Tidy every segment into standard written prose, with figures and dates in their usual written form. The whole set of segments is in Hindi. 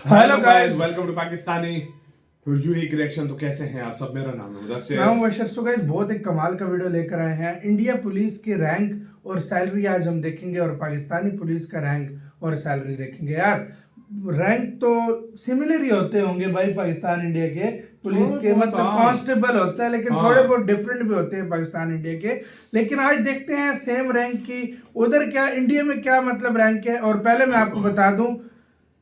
Hello guys, welcome to Pakistani unique reaction. तो कैसे हैं आप सब? मेरा नाम है मुदस्सिर। मैं हूं बशर। सो गाइस, बहुत एक कमाल का वीडियो लेकर आए हैं। इंडिया पुलिस के रैंक और सैलरी आज हम देखेंगे और पाकिस्तानी पुलिस का रैंक और सैलरी देखेंगे। यार रैंक तो सिमिलर ही होते होंगे भाई, पाकिस्तान इंडिया के पुलिस के, मतलब कांस्टेबल होता है, लेकिन थोड़े बहुत डिफरेंट भी होते हैं पाकिस्तान इंडिया के। लेकिन आज देखते हैं सेम रैंक की उधर क्या, इंडिया में क्या मतलब रैंक है। और पहले मैं आपको बता दूं,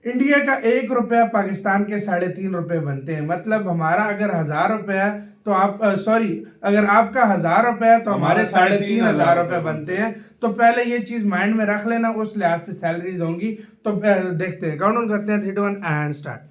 इंडिया का 1 रुपया पाकिस्तान के 3.5 रुपए बनते हैं। मतलब हमारा अगर 1000 रुपया है तो आप सॉरी, अगर आपका 1000 रुपया है तो हमारे 3,500 रुपये बनते हैं। तो पहले ये चीज माइंड में रख लेना, उस लिहाज से सैलरीज होंगी। तो देखते हैं, काउंट डाउन करते हैं, 3 2 1 एंड स्टार्ट।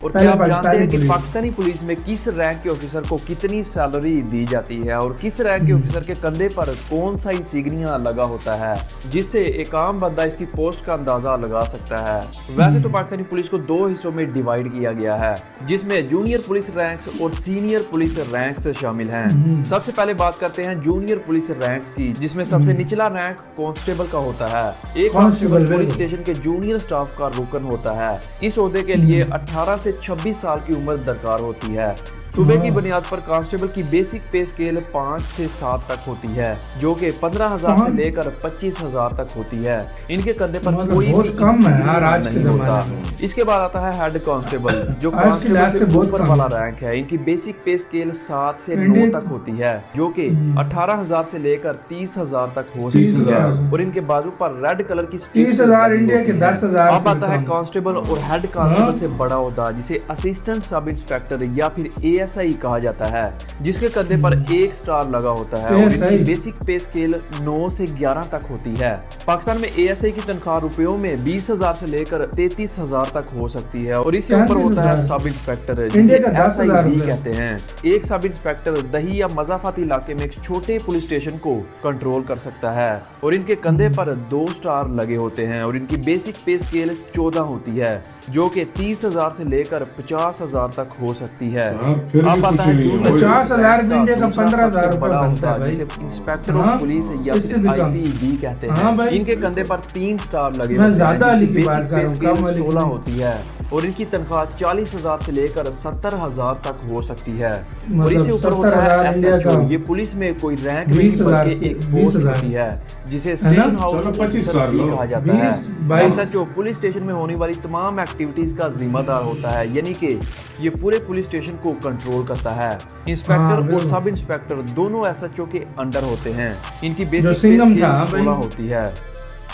और क्या आप जानते हैं कि पाकिस्तानी पुलिस में किस रैंक के ऑफिसर को कितनी सैलरी दी जाती है और किस रैंक के ऑफिसर के कंधे पर कौन सा इंसिग्निया लगा होता है, जिससे एक आम बंदा इसकी पोस्ट का अंदाजा लगा सकता है। वैसे तो पाकिस्तानी पुलिस को 2 हिस्सों में डिवाइड किया गया है, जिसमें जूनियर पुलिस रैंक्स और सीनियर पुलिस रैंक्स शामिल हैं। सबसे पहले बात करते हैं जूनियर पुलिस रैंक्स की, जिसमें सबसे निचला रैंक कांस्टेबल का होता है। एक कांस्टेबल पुलिस स्टेशन के जूनियर स्टाफ का रुकन होता है। इस ओहदे के लिए 18 से 26 साल की उम्र दरकार होती है। सुबह की बुनियाद पर कांस्टेबल की बेसिक पे स्केल 5 से 7 तक होती है, जो कि 15,000 से लेकर 25,000 तक होती है। इनके कंधे पर कोई भी कम है यार आज के होता। इसके बाद आता है हेड कांस्टेबल, जो कांस्टेबल से ऊपर वाला रैंक है। इनकी बेसिक पे स्केल 7 से 9 तक होती है, जो कि 18,000 से लेकर 30,000 तक हो सकती है। और इनके बाजू पर रेड कलर की 30,000 इंडिया के 10,000। अब आता है कांस्टेबल और हेड कांस्टेबल से बड़ा होता, जिसे असिस्टेंट सब इंस्पेक्टर या फिर ASI कहा जाता है, जिसके कंधे पर 1 स्टार लगा होता है। और इनकी बेसिक पे स्केल 9 से 11 तक होती है। पाकिस्तान में ASI की तनख्वाह रुपयों में 20,000 से लेकर 33,000 तक हो सकती है। और इससे ऊपर होता है सब इंस्पेक्टर, जिसे SI भी कहते हैं। एक सब इंस्पेक्टर दही या मजाफाती इलाके में एक छोटे पुलिस स्टेशन को कंट्रोल कर सकता है। और इनके कंधे पर 2 स्टार लगे होते हैं। और इनकी बेसिक पे स्केल 14 होती है, जो कि 30,000 से लेकर 50,000 तक हो सकती है। अब आता है 50,000 भी इंडिया का 15,000 बड़ा होता है, जिसे इंस्पेक्टर ऑफ पुलिस या फिर IP भी कहते हैं। इनके कंधे पर 3 स्टार लगे होते हैं। बेसिक पे स्केल 16 होती है। और इनकी तनख्वाह 40,000 से लेकर 70,000 तक हो सकती है। और इससे ऊपर होता है SHO। ये पुलिस में कोई रैंक नहीं बल्कि एक पोस्ट होती है, जिसे स्टेशन हाउस ऑफिसर भी कहा जाता है। SHO पुलिस स्टेशन में होने वाली तमाम एक्टिविटीज का जिम्मेदार होता है, यानी कि ये पूरे पुलिस स्टेशन को कंट्रोल करता है। इंस्पेक्टर और सब इंस्पेक्टर दोनों SHO के अंडर होते हैं। इनकी बेसिक पे स्केल 16 होती है।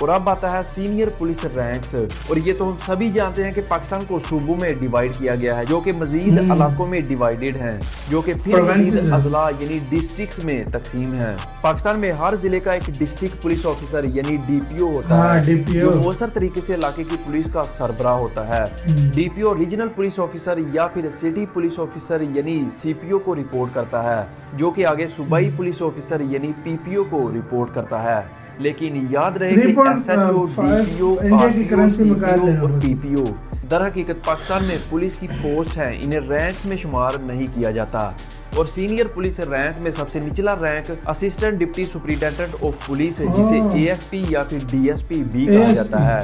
और अब आता है सीनियर पुलिस रैंक्स। और ये तो हम सभी जानते हैं कि पाकिस्तान को सूबों में डिवाइड किया गया है, जो कि मजीद इलाकों में डिवाइडेड हैं, जो कि फिर मजीद अजला यानी डिस्ट्रिक्ट्स में तकसीम है। पाकिस्तान में हर जिले का एक डिस्ट्रिक्ट पुलिस ऑफिसर यानी DPO होता है, जो मौसर तरीके से इलाके की पुलिस का सरबराह होता है। DPO रीजनल पुलिस ऑफिसर या फिर सिटी पुलिस ऑफिसर यानी CPO को रिपोर्ट करता है, जो कि आगे सूबाई पुलिस ऑफिसर यानी PPO को रिपोर्ट करता है। लेकिन याद रहे कि SHO, DPO, RPO, CPO और PPO दर हकीकत पाकिस्तान में पुलिस की पोस्ट है, इन्हें रैंक्स में शुमार नहीं किया जाता। और सीनियर पुलिस रैंक में सबसे निचला rank assistant deputy superintendent of police है, जिसे ASP या फिर DSP भी कहा जाता है।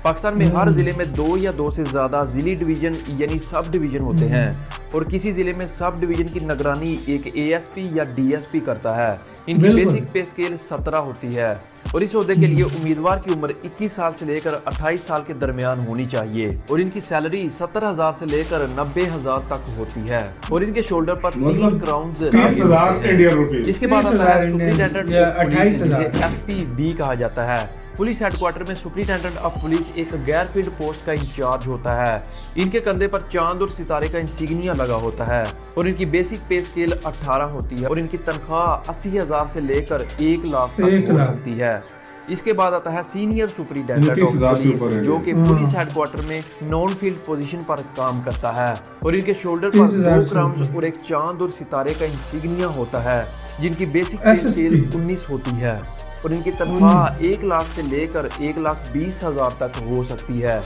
पाकिस्तान में हर जिले में 2 या 2 से ज्यादा जिली डिवीजन यानी सब डिवीजन होते हैं। और किसी जिले में सब डिवीजन की निगरानी एक ASP या DSP करता है। इनकी बेसिक पे स्केल 17 होती है। और इस ओहदे के लिए उम्मीदवार की उम्र 21 साल से लेकर 28 साल के दरमियान होनी चाहिए। और इनकी सैलरी 70,000 से लेकर 90,000 तक होती है। और इनके शोल्डर पर 3 क्राउन्स 30,000 इंडियन रुपए। इसके बाद आता है सुपरिटेंडेंट ऑफ पुलिस, जिसे SP भी कहा जाता है। पुलिस हेडक्वार्टर में सुपरिटेंडेंट ऑफ पुलिस एक गैर फील्ड पोस्ट का इंचार्ज होता है। इनके कंधे पर चांद और सितारे का इंसिग्निया लगा होता है। और इनकी बेसिक पे स्केल 18 होती है। और इनकी तनख्वाह 80,000 से लेकर 1 लाख तक हो सकती है। इसके बाद आता है सीनियर सुपरिटेंडेंट ऑफ पुलिस, जो कि पुलिस हेडक्वार्टर में नॉन फील्ड पोजीशन पर काम करता है। और इनके शोल्डर पर 2 क्राउन्स और एक चांद और सितारे का इंसिग्निया होता है, जिनकी बेसिक पे स्केल 19 होती है। और इनकी तनख्वाह 1 लाख से लेकर 1,20,000 तक हो सकती है।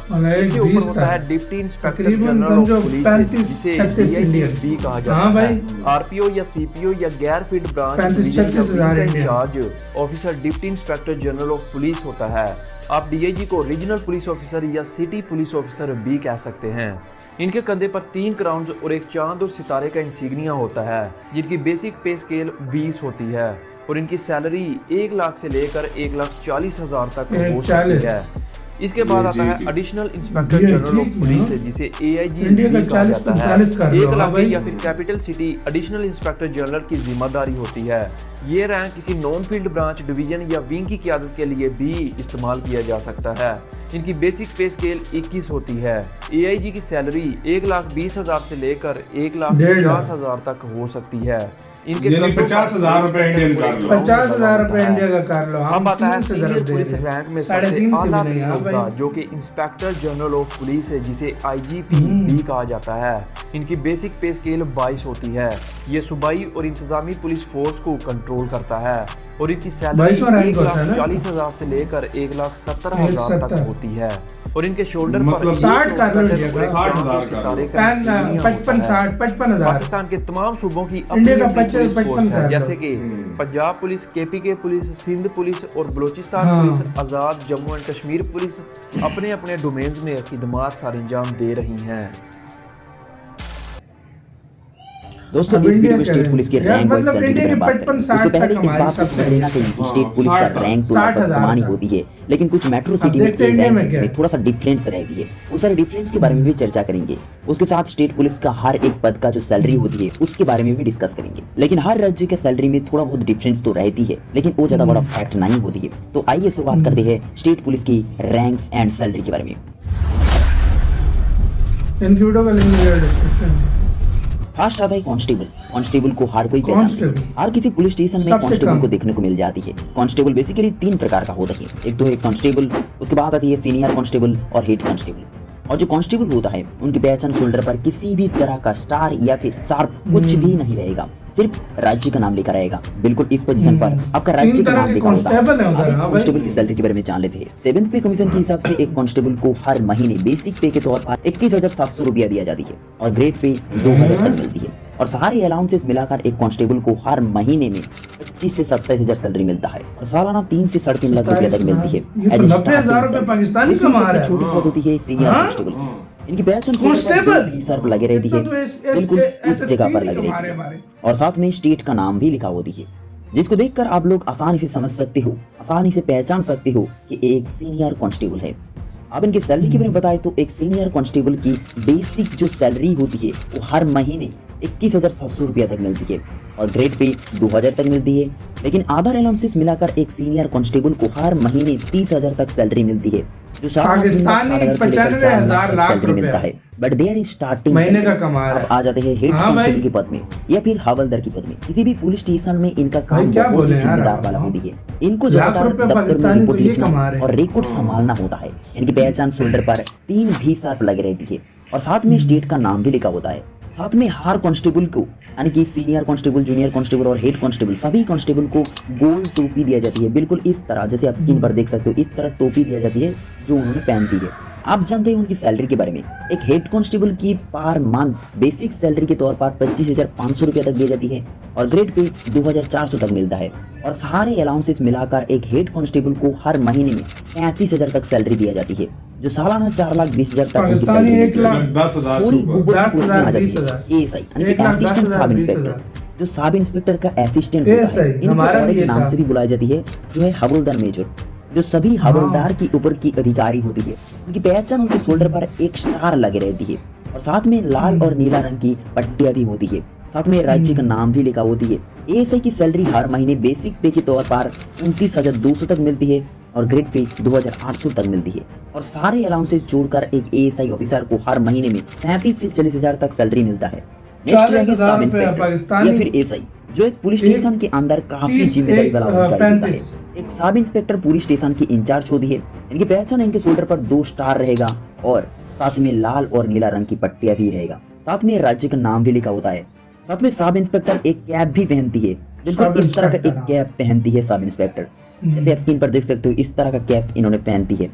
इसके ऊपर होता है deputy inspector general of police, जिसे DIGP कहा जाता है। RPO या CPO या गैर field branch incharge officer deputy inspector general of police होता है। आप DIG को रीजनल पुलिस ऑफिसर या सिटी पुलिस ऑफिसर भी कह सकते हैं। इनके कंधे पर 3 क्राउन्स और एक चांद और सितारे का इंसिग्निया होता है, जिनकी बेसिक पे स्केल 20 होती है और इनकी सैलरी 1 लाख से लेकर 1,40,000 तक हो सकती है। इसके बाद आता है additional inspector general of police, जिसे AIG भी कहा जाता है। 1 लाख या फिर capital city additional inspector general की जिम्मेदारी होती है। ये रैंक किसी नॉन फील्ड ब्रांच डिवीजन या विंग की क़यादत के लिए भी इस्तेमाल किया जा सकता है। इनकी बेसिक पे स्केल 21 होती है। AIG की सैलरी 1,20,000 से लेकर 1,50,000 तक हो सकती है। इनके 50,000 रुपए इंडियन कर लो, 50,000 रुपए इंडिया का कर लो। हम आता है सीनियर पुलिस रैंक में सबसे आला होगा, जो कि इंस्पेक्टर जनरल ऑफ पुलिस है, जिसे IGP भी कहा जाता है। इनकी बेसिक पे स्केल 22 होती है। ये सूबाई और इंतजामी पुलिस फोर्स को कंट्रोल करता है और इनकी सैलरी 1,40,000 से लेकर 1,70,000 तक होती है और इनके शोल्डर पर 60 पाकिस्तान के तमाम सूबों की अपनी पुलिस फोर्स है, जैसे कि Punjab police, KPK police, Sindh police और Balochistan police, Azad Jammu and Kashmir police अपने अपने डोमेन्स में खिदमात सर अंजाम दे रही हैं। दोस्तों इस वीडियो में स्टेट पुलिस के रैंक वाइज सैलरी की बात करें। उससे पहले इस बात को समझ लेना चाहिए कि स्टेट पुलिस का रैंक तो लगभग समान ही होती है, लेकिन कुछ मेट्रो सिटी में के रैंक में थोड़ा सा डिफरेंस रहती है। उस सारे डिफरेंस के बारे में भी चर्चा करेंगे। उसके साथ स्टेट पुलिस का हर एक पद का जो सैलरी होती है उसके बारे में भी डिस्कस करेंगे। लेकिन हर राज्य के सैलरी में थोड़ा बहुत डिफरेंस तो रहती है, लेकिन वो ज्यादा बड़ा फैक्ट नहीं होती है। तो आइए शुरुआत करते हैं स्टेट पुलिस की रैंक्स एंड सैलरी के बारे में। फर्स्ट आता है कांस्टेबल। कांस्टेबल को हर कोई पहचानता है। हर किसी पुलिस स्टेशन में कांस्टेबल को देखने को मिल जाती है। कांस्टेबल बेसिकली 3 प्रकार का होता है। एक तो है कांस्टेबल, उसके बाद आती है सीनियर कांस्टेबल और हेड कांस्टेबल। और जो कांस्टेबल होता है उनकी पहचान शोल्डर पर किसी भी तरह का स्टार या फिर शार्प कुछ भी नहीं रहेगा, सिर्फ राज्य का नाम लिखा रहेगा। बिल्कुल इस पोजीशन पर आपका राज्य का नाम लिखा होगा। कांस्टेबल की सैलरी के बारे में जान लेते हैं। 7th पे कमीशन के हिसाब से एक कांस्टेबल को हर महीने बेसिक पे के तौर पर 21,700 रुपया दिया जाती है और ग्रेड पे 2,000 तक मिलती है। और सारे अलाउंसेस मिलाकर एक कांस्टेबल को हर महीने में 25 से 27,000 सैलरी मिलता है और सालाना 3 से 3.5 लाख रुपया तक मिलती है। 90,000 पाकिस्तानी कमा रहा है। छोटी पद होती है सीनियर कांस्टेबल। इनकी पहचान सर लगे रहती है, बिल्कुल इस जगह पर लगे रहती है और साथ में स्टेट का नाम भी लिखा होती है, जिसको देखकर आप लोग आसानी से समझ सकते हो, आसानी से पहचान सकते हो कि एक सीनियर कांस्टेबल है। अब इनकी सैलरी के बारे में बताएं तो एक सीनियर कांस्टेबल की बेसिक जो सैलरी होती है वो हर महीने 21,700 रुपया तक मिलती है और ग्रेड पे 2,000 तक मिलती है। लेकिन अदर अलाउंसेस मिलाकर एक सीनियर कांस्टेबल को हर महीने 30,000 तक सैलरी मिलती है, जो पाकिस्तानी 95,000 लाख मिलता है। बट देयर इज स्टार्टिंग महीने का कमा रहा है। आ जाते हैं हेड कांस्टेबल के पद में या फिर हवलदार के पद में। किसी भी पुलिस स्टेशन में इनका काम बहुत ही जिम्मेदार वाला होती है। इनको ज्यादातर दफ्तर में रिपोर्ट लिखना और रिकॉर्ड संभालना होता है। इनकी पहचान शोल्डर पर 3 भी शार्प लगे रहती है और साथ में स्टेट का नाम भी लिखा होता है। साथ में हर कांस्टेबल को यानी कि सीनियर कांस्टेबल, जूनियर कांस्टेबल और हेड कांस्टेबल सभी कांस्टेबल को गोल टोपी दिया जाती है। बिल्कुल इस तरह जैसे आप स्क्रीन पर देख सकते हो, इस तरह टोपी दिया जाती है जो उन्होंने पहनती है। आप जानते हैं उनकी सैलरी के बारे में। एक हेड कांस्टेबल की पर मंथ बेसिक सैलरी के तौर पर 25,500 रुपया तक दी जाती है और ग्रेड पे 2,400 तक मिलता है और सारे अलाउंसेस मिलाकर एक हेड कांस्टेबल को हर महीने में 35,000 तक सैलरी दिया जाती है, जो सालाना 4,20,000 तक उनकी सैलरी है। असिस्टेंट सब इंस्पेक्टर, जो सब इंस्पेक्टर का असिस्टेंट होता है, इनके नाम से भी बुलाई जाती है, जो है हवलदार मेजर, जो सभी हवलदार की ऊपर की अधिकारी होती है। उनकी पहचान उनके शोल्डर पर एक स्टार लगे रहती है और साथ में लाल और नीला रंग की पट्टियां भी होती है। साथ में राज्य का नाम भी लिखा होती है। एएसआई की सैलरी हर महीने बेसिक पे के तौर पर 29,200 तक मिलती है और ग्रेड पे 2,800 तक मिलती है और सारे अलाउंसेस जोड़कर एक एएसआई ऑफिसर को हर महीने में 37 से 40,000 तक सैलरी मिलता है। नेक्स्ट रहेगा सब इंस्पेक्टर या फिर एएसआई, जो एक पुलिस स्टेशन के अंदर काफी जिम्मेदारी वाला अधिकारी होता है। एक सब इंस्पेक्टर पुलिस स्टेशन की इंचार्ज होती है। इनकी पहचान इनके शोल्डर पर 2 स्टार रहेगा और साथ में लाल और नीला रंग की पट्टियां भी रहेगा। साथ में राज्य का नाम भी लिखा होता है। साथ में सब इंस्पेक्टर एक कैप भी पहनती है, बिल्कुल इस तरह का एक कैप पहनती है सब इंस्पेक्टर। जैसे आप स्क्रीन पर देख सकते हो इस तरह का कैप इन्होंने पहनती है।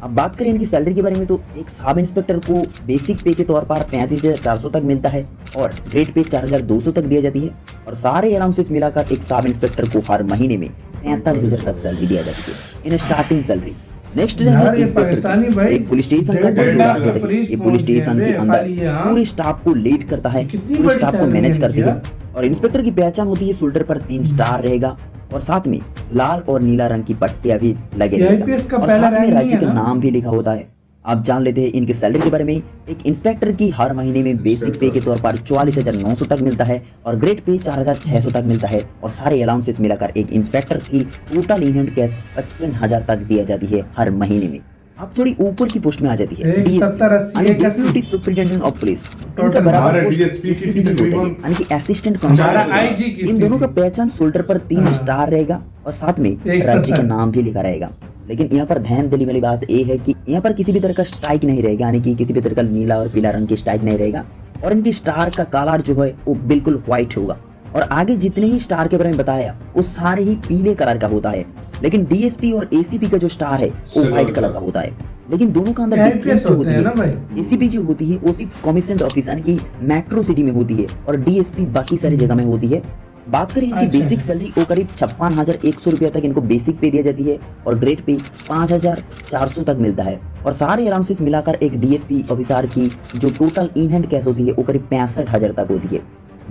अब बात करें इनकी सैलरी के बारे में तो एक सब इंस्पेक्टर को बेसिक पे के तौर पर 35,400 तक मिलता है और ग्रेड पे 4,200 तक दिया जाती है और सारे अलाउंसेस मिलाकर एक सब इंस्पेक्टर को हर महीने में 45,000 तक सैलरी दिया जाती है इन स्टार्टिंग सैलरी। नेक्स्ट यार ये पाकिस्तानी भाई एक पुलिस स्टेशन का कंट्रोलर होता है। ये पुलिस स्टेशन के अंदर पूरे स्टाफ को लीड करता है, पूरे स्टाफ को मैनेज करती है और इंस्पेक्टर की पहचान होती है शोल्डर पर 3 स्टार रहेगा और साथ में लाल और नीला रंग की पट्टियां भी लगे रहेगा और साथ में राज्य का नाम भी लिखा होता है। आप जान लेते हैं इनके सैलरी के बारे में। एक इंस्पेक्टर की हर महीने में बेसिक पे के तौर पर 44,900 तक मिलता है और ग्रेड पे 4,600 तक मिलता है और सारे अलाउंसेस मिलाकर एक इंस्पेक्टर की टोटल इन हैंड कैश 55,000 तक दिया जाती है हर महीने में। आप थोड़ी ऊपर की पोस्ट में आ जाती है, डिप्टी सुपरिटेंडेंट ऑफ पुलिस। इनका बराबर पोस्ट एसीपी होता है, यानी कि असिस्टेंट कमिश्नर। इन दोनों का पहचान शोल्डर पर 3 स्टार रहेगा और साथ में राज्य का नाम भी लिखा रहेगा। लेकिन यहाँ पर ध्यान देने वाली बात ये है कि यहाँ पर किसी भी तरह का स्ट्राइक नहीं रहेगा, यानी कि किसी भी तरह का नीला और पीला रंग की स्ट्राइक नहीं रहेगा और इनकी स्टार का कलर जो है वो बिल्कुल व्हाइट होगा और आगे जितने ही स्टार के बारे में बताया वो सारे ही पीले कलर का होता है। लेकिन डीएसपी और एसीपी का जो स्टार है वो व्हाइट कलर का होता है। लेकिन दोनों का अंदर डिफरेंस जो होती है, एसीपी जो होती है वो सिर्फ कमिश्नर ऑफिस यानी कि मेट्रो सिटी में होती है और डीएसपी बाकी सारी जगह में होती है। बात करें इनकी बेसिक सैलरी वो करीब 56,100 रुपया तक इनको बेसिक पे दिया जाती है और ग्रेड पे 5,400 तक मिलता है और सारे अलाउंसेस मिलाकर एक डीएसपी ऑफिसर की जो टोटल इन हैंड कैश होती है वो करीब 65,000 तक होती है।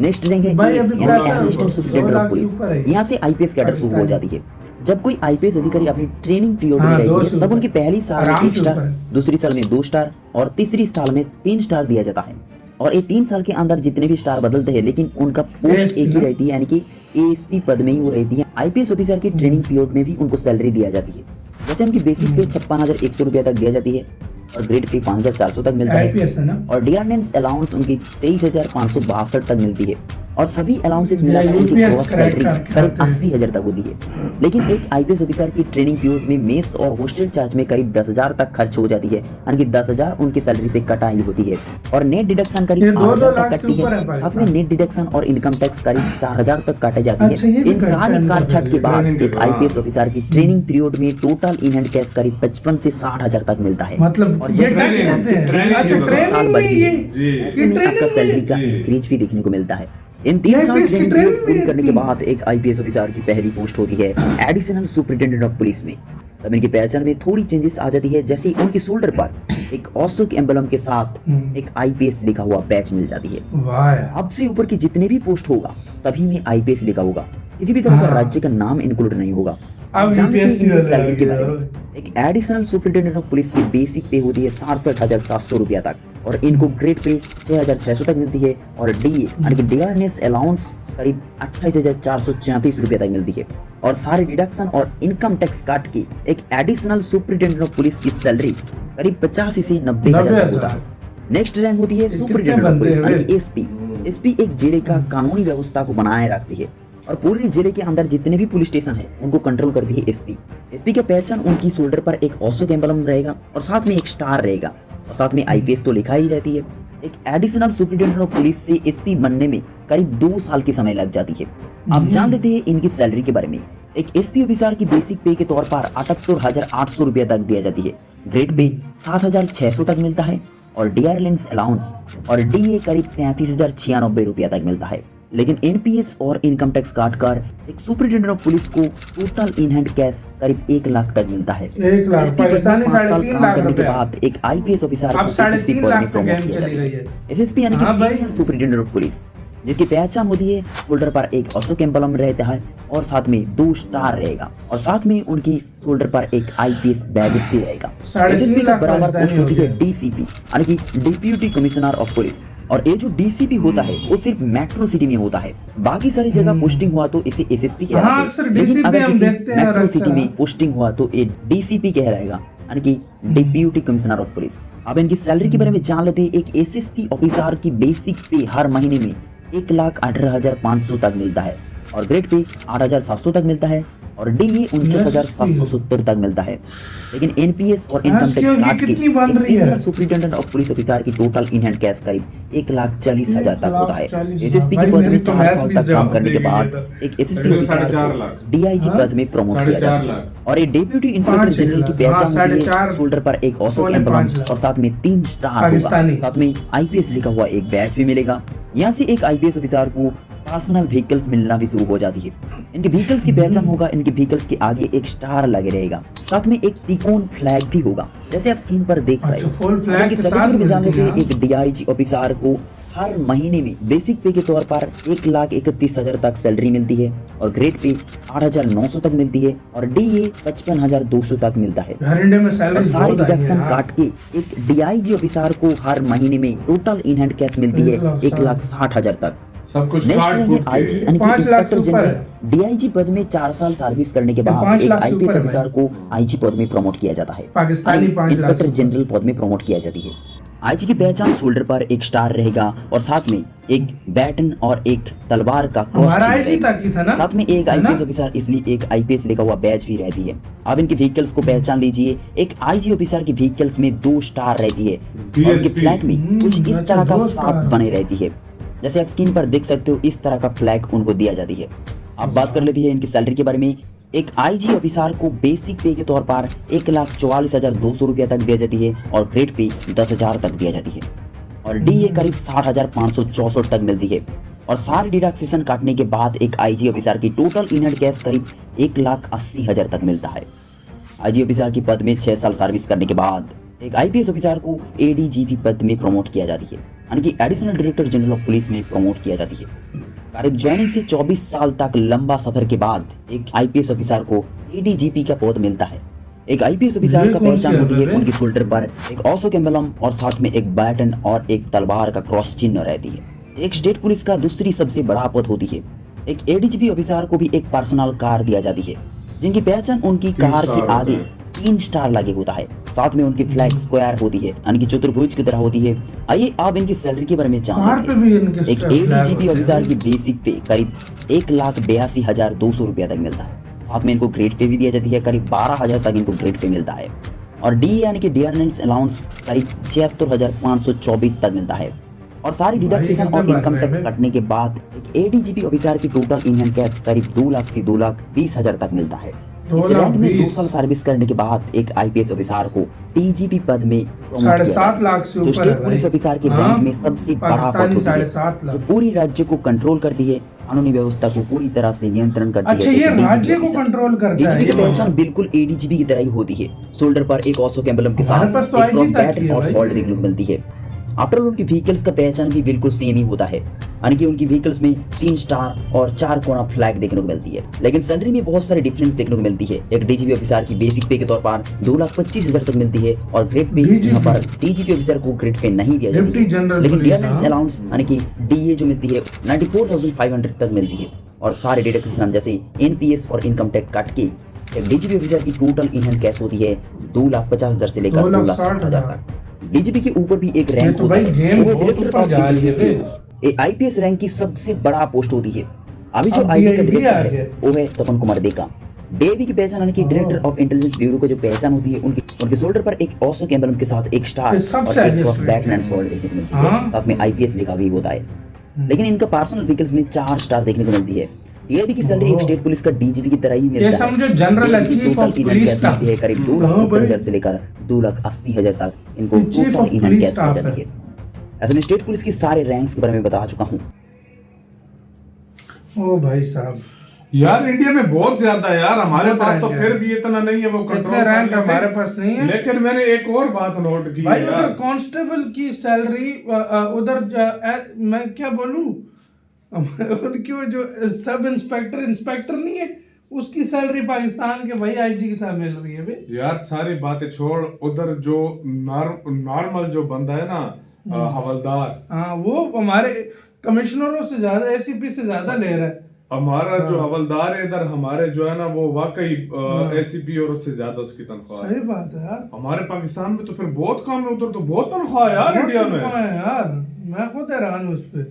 नेक्स्ट रैंक है असिस्टेंट सुपरिटेंडेंट ऑफ पुलिस। यहाँ से आईपीएस कैडर शुरू हो जाती है। जब कोई आईपीएस अधिकारी अपनी ट्रेनिंग पीरियड में रहती है तब उनकी पहली साल में 1 स्टार, दूसरी साल में 2 स्टार और तीसरी साल में 3 स्टार दिया जाता है और ये 3 साल के अंदर जितने भी स्टार बदलते हैं लेकिन उनका पोस्ट एक ही रहती है, यानी कि एएसपी पद में ही वो रहती है। आईपीएस ऑफिसर की ट्रेनिंग पीरियड में भी उनको सैलरी दिया जाती है। जैसे उनकी बेसिक पे 56,100 रुपया तक दिया जाती है और ग्रेड पे 5,400 तक मिलता है और डियरनेंस अलाउंस उनकी 23,562 तक मिलती है और सभी अलाउंसेस मिलाकर उनकी ग्रॉस सैलरी करीब 80,000 तक होती है। लेकिन एक आईपीएस ऑफिसर की ट्रेनिंग पीरियड में मेस और हॉस्टल चार्ज में करीब 10,000 तक खर्च हो जाती है, यानी कि 10,000 उनकी सैलरी से कटाई होती है और नेट डिडक्शन करीब 8,000 तक कटती है। साथ में नेट डिडक्शन और इनकम टैक्स करीब 4,000 तक काटे जाती है। इन सारी काट छाट के बाद एक आईपीएस ऑफिसर की ट्रेनिंग पीरियड में टोटल इन हैंड कैश करीब 55 से 60,000 तक मिलता है। मतलब और जैसे साल बढ़ती है ऐसे में आपका सैलरी का इंक्रीज भी देखने को मिलता है। इन 3 साल ट्रेनिंग पीरियड पूरी करने के बाद एक आईपीएस ऑफिसर की पहली पोस्ट होती है एडिशनल सुपरिटेंडेंट ऑफ पुलिस में। तब इनकी पहचान में थोड़ी चेंजेस आ जाती है, जैसे उनके शोल्डर पर एक अशोक एम्बलम के साथ एक आईपीएस लिखा हुआ बैच मिल जाती है। अब से ऊपर की जितने भी पोस्ट होगा सभी में आईपीएस लिखा होगा, किसी भी तरह का राज्य का नाम इंक्लूड नहीं होगा। सैलरी के बारे में एक एडिशनल सुपरिटेंडेंट ऑफ पुलिस की बेसिक पे होती है 67,700 रुपया तक और इनको ग्रेड पे 6,600 तक मिलती है और डीए यानी कि डियरनेस अलाउंस करीब 28,434 रुपया तक मिलती है और सारे डिडक्शन और इनकम टैक्स काट के एक एडिशनल सुपरिटेंडेंट ऑफ पुलिस की सैलरी करीब 85 से 90,000 तक होता है। नेक्स्ट रैंक होती है सुपरिटेंडेंट ऑफ पुलिस यानी कि एसपी। एसपी एक जिले का कानूनी व्यवस्था को बनाए रखती है और पूरे जिले के अंदर जितने भी पुलिस स्टेशन है उनको कंट्रोल करती है एसपी। एसपी का पहचान उनकी शोल्डर पर एक अशोक एम्बलम रहेगा और साथ में एक स्टार रहेगा और साथ में आईपीएस तो लिखा ही रहती है। एक एडिशनल सुपरिटेंडेंट ऑफ पुलिस से एसपी बनने में करीब 2 साल की समय लग जाती है। आप जान लेते हैं इनकी सैलरी के बारे में। एक एसपी ऑफिसर की बेसिक पे के तौर पर 78,800 रुपया तक दिया जाती है, ग्रेड पे 7,600 तक मिलता है और डियरनेस अलाउंस और डीए करीब 33,096 रुपया तक मिलता है। लेकिन एनपीएस और इनकम टैक्स काट कर एक सुपरिटेंडेंट ऑफ पुलिस को टोटल इन हैंड कैश करीब 1 लाख तक मिलता है। 1 लाख पाकिस्तानी 3.5 लाख करने के बाद एक आईपीएस ऑफिसर को एसएसपी पद में प्रमोट किया जाता है। एसएसपी यानी कि सीनियर सुपरिटेंडेंट ऑफ पुलिस, जिसकी पहचान होती है शोल्डर पर एक अशोक एम्बलम रहता है और साथ में 2 स्टार रहेगा और साथ में उनकी शोल्डर पर एक आईपीएस बैज भी रहेगा। एसएसपी का बराबर पोस्ट होती है डीसीपी यानी कि डिप्यूटी कमिश्नर ऑफ पुलिस और ये जो डीसीपी होता है वो सिर्फ मेट्रो सिटी में होता है, बाकी सारी जगह पोस्टिंग हुआ तो इसे एसएसपी कहलाते हैं। लेकिन अगर किसी मेट्रो सिटी में पोस्टिंग हुआ तो ये डीसीपी कहलाएगा यानी कि डिप्यूटी कमिश्नर ऑफ पुलिस। अब इनकी सैलरी के बारे में जान लेते हैं। एक एसएसपी ऑफिसर की बेसिक पे हर महीने में 1,18,500 तक मिलता है और ग्रेड पे 8,700 तक मिलता है और डीए 49,770 तक मिलता है। लेकिन एनपीएस और इनकम टैक्स काट के एक senior superintendent of police officer की टोटल इन हैंड कैश करीब 1,40,000 तक होता है। एसएसपी के पद में 4 साल तक काम करने के बाद एक एसएसपी ऑफिसर डीआईजी पद में प्रमोट किया जाता है और एक डेप्यूटी इंस्पेक्टर जनरल की पहचान होती है। शोल्डर पर एक अशोक एम्बलम और साथ में 3 स्टार होगा, साथ में आईपीएस लिखा हुआ एक बैच भी मिलेगा। यहाँ से एक आईपीएस ऑफिसर को पर्सनल व्हीकल्स मिलना भी शुरू हो जाती है। इनके व्हीकल्स की पहचान होगा, इनके व्हीकल्स के आगे एक स्टार लगे रहेगा, साथ में एक त्रिकोण फ्लैग भी होगा, जैसे आप स्क्रीन पर देख रहे हो। एक डीआईजी ऑफिसर को हर महीने में बेसिक पे के तौर पर 1,31,000 तक सैलरी मिलती है और ग्रेड पे 8,900 तक मिलती है और डीए 55,200 तक मिलता है। सारे डिडक्शन काट के एक डीआईजी ऑफिसर को हर महीने में टोटल इन हैंड कैश मिलती है 1,60,000 तक। सब कुछ नेक्स्ट है आईजी यानी कि इंस्पेक्टर जनरल। डीआईजी पद में 4 साल सर्विस करने के बाद एक आईपीएस ऑफिसर को आईजी पद में प्रमोट किया जाता है, इंस्पेक्टर जनरल पद में प्रमोट किया जाती है। आईजी की पहचान शोल्डर पर एक स्टार रहेगा और साथ में एक बैटन और एक तलवार का साथ में एक आईपीएस ऑफिसर, इसलिए एक आईपीएस लिखा हुआ बैच भी रहती है। अब इनके व्हीकल्स को पहचान लीजिए। एक आईजी ऑफिसर की व्हीकल्स में 2 स्टार रहती है और उनके फ्लैग में कुछ इस तरह का सांप बने रहती है, जैसे आप स्क्रीन पर देख सकते हो। इस तरह का फ्लैग उनको दिया जाती है। अब बात कर लेती है इनकी सैलरी के बारे में। एक आईजी ऑफिसर को बेसिक पे के तौर पर 1,44,200 रुपया तक दिया जाती है और ग्रेड पे 10,000 तक दिया जाती है और डीए करीब 60,564 तक मिलती है। और सारे डिडक्शन काटने के बाद एक आईजी ऑफिसर की टोटल इन हैंड कैश करीब 1,80,000 तक मिलता है। आईजी ऑफिसर की पद में 6 साल सर्विस करने के बाद एक आईपीएस ऑफिसर को एडीजीपी पद में प्रमोट किया जाती है, यानी कि additional director general of police में प्रमोट किया जाती है। करीब ज्वाइनिंग से 24 साल तक लंबा सफर के बाद एक आईपीएस ऑफिसर को एडीजीपी का पद मिलता है। एक आईपीएस ऑफिसर का पहचान होती है, उनकी शोल्डर पर एक अशोक एम्बलम और साथ में एक बैटन और एक तलवार का क्रॉस चिन्ह रहती है। एक स्टेट पुलिस का दूसरी सबसे बड़ा पद होती है। एक एडीजीपी ऑफिसर को भी एक पर्सनल कार दिया जाती है, जिनकी पहचान उनकी कार के आगे 3 स्टार लगे होता है, साथ में उनकी फ्लैग स्क्वायर होती है, यानी कि चतुर्भुज की तरह होती है। आइए आप इनकी सैलरी के बारे में जानते हैं। एक एडीजीपी ऑफिसर की बेसिक पे करीब 1,82,200 रुपया तक मिलता है, साथ में इनको ग्रेड पे भी दिया जाती है, करीब 12,000 तक इनको ग्रेड पे मिलता है और डी यानी कि डियरनेंस अलाउंस करीब 76,524 तक मिलता है। और सारी डिडक्शन और इनकम टैक्स कटने के बाद एक एडीजीपी ऑफिसर की टोटल इन हैंड कैश करीब 2 लाख से 2,20,000 तक मिलता है। इस रैंक में 2 साल सर्विस करने के बाद एक आईपीएस ऑफिसर को टीजीपी पद में 7.5 लाख से ऊपर स्टेट पुलिस ऑफिसर के रैंक में सबसे बड़ा पद होता है, जो पूरी राज्य को कंट्रोल करती है, कानूनी व्यवस्था को पूरी तरह से नियंत्रण करती है। अच्छा, ये राज्य को कंट्रोल करता है। डीजीपी की पहचान बिल्कुल एडीजीपी की तरह ही होती है। शोल्डर पर एक अशोक एम्बलम के साथ एक क्रॉस बैट और सॉल्ट देखने को मिलती है। आफ्टर ऑल उनकी व्हीकल्स का पहचान भी बिल्कुल सेम ही होता है, यानी कि उनकी व्हीकल्स में 3 स्टार और 4 कोना फ्लैग देखने को मिलती है। लेकिन सैलरी में बहुत सारे डिफरेंस देखने को मिलती है। एक डीजीपी ऑफिसर की बेसिक पे के तौर पर 2,25,000 तक मिलती है और ग्रेड पे यहाँ पर डीजीपी ऑफिसर को ग्रेड पे नहीं दिया जाती है, लेकिन डियरनेस अलाउंस यानी कि डीए जो मिलती है 94,500 तक मिलती है। और सारे डिडक्शन जैसे एनपीएस और इनकम टैक्स काट के एक डीजीपी ऑफिसर की टोटल इन हैंड कैश होती है 2,50,000 से लेकर 2,60,000 तक। डीजीपी के ऊपर भी एक रैंक होता है। आईपीएस रैंक की सबसे बड़ा पोस्ट होती है। अभी जो आईपी का डायरेक्टर है वो है तपन कुमार देका। डीआईबी की पहचान यानी कि डायरेक्टर ऑफ इंटेलिजेंस ब्यूरो को जो पहचान होती है, उनके शोल्डर पर एक अशोक एम्बलम के साथ एक स्टार और एक क्रॉस बैक एंड सॉल्ट देखने को मिलती है, साथ में आईपीएस लिखा भी होता है। लेकिन इनका पर्सनल व्हीकल्स में 4 स्टार देखने को मिलती है। डीआईबी की सैलरी एक स्टेट पुलिस का डीजीपी की तरह ही मिलता है। ये समझो जनरल चीफ ऑफ पुलिस का है, करीब 2,70,000 से लेकर 2,80,000 तक इनको टोटल इन हैंड कैश दी जाती है। ऐसे में स्टेट पुलिस की सारे रैंक्स के बारे में बता चुका हूं। ओ भाई साहब, यार इंडिया में बहुत ज्यादा है यार, हमारे पास तो फिर भी इतना नहीं है, वो कंट्रोल रैंक हमारे पास नहीं है। लेकिन मैंने एक और बात नोट की भाई, उधर कांस्टेबल की सैलरी उधर मैं क्या बोलूं, उनकी वो जो सब इंस्पेक्टर नहीं है, उसकी सैलरी पाकिस्तान के भाई आईजी के साथ मिल रही है भाई। यार सारी बातें छोड़, उधर जो नॉर्मल जो बंदा है ना हवलदार, हाँ, वो हमारे कमिश्नरों से ज्यादा, एसीपी से ज्यादा ले रहा है। हमारा जो हवलदार है इधर, हमारे जो है ना वो वाकई एसीपी और उससे ज्यादा उसकी तनख्वाह है। सही बात है यार। हमारे पाकिस्तान में तो फिर बहुत कम है, उधर तो बहुत तनख्वाह है यार। इंडिया में यार मैं खुद हैरान हूं उस पे।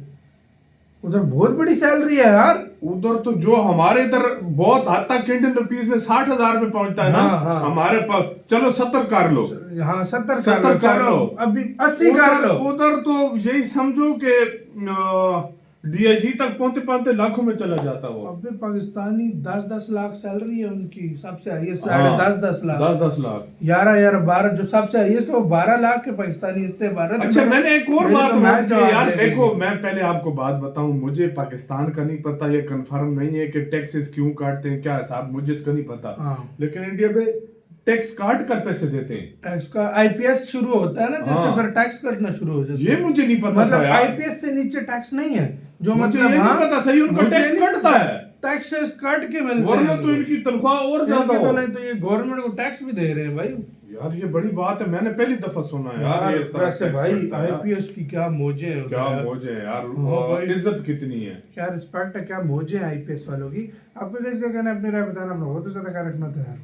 उधर बहुत बड़ी सैलरी है यार। उधर तो जो हमारे इधर बहुत हद तक इंडियन रुपीस में 60,000 पे पहुंचता है ना। हाँ। हमारे पास चलो 70 कर लो। हाँ 70 कर लो, अभी 80 कर लो। उधर तो यही समझो कि डीआईजी तक पहुंचते लाखों में चला जाता वो। अबे पाकिस्तानी 10-10 लाख सैलरी है उनकी, सबसे हाईएस्ट हाँ, 10-10 लाख 10-10 लाख 11 जो सबसे हाईएस्ट वो 12 लाख के पाकिस्तानी इतने 12। अच्छा मैंने एक और बात मैच यार देखो, मैं पहले आपको बात बताऊं, मुझे पाकिस्तान का नहीं पता, ये कंफर्म नहीं है कि टैक्सेस क्यों काटते हैं, क्या हिसाब, मुझे इसका नहीं पता। लेकिन इंडिया में टैक्स काट कर पैसे देते हैं। टैक्स का आईपीएस शुरू होता है ना, जैसे फिर टैक्स कटना शुरू हो जाता है। ये मुझे नहीं पता मतलब था यार। आईपीएस से नीचे टैक्स नहीं है, जो मुझे मतलब ये नहीं पता था, ये उनका टैक्स कटता है। टैक्सेस काट के मिलते हैं, वरना तो इनकी तनख्वाह और ज्यादा हो। नहीं तो ये गवर्नमेंट को टैक्स भी दे रहे हैं भाई। यार ये बड़ी बात है, मैंने पहली दफा सुना है यार। ये वैसे भाई आईपीएस की क्या मौजे हैं, क्या मौजे हैं यार, इज्जत कितनी है, क्या रिस्पेक्ट है, क्या मौजे हैं आईपीएस वालों की। आपको किसका कहना है, अपनी राय बताना। अपना बहुत ज्यादा ख्याल रखना था यार।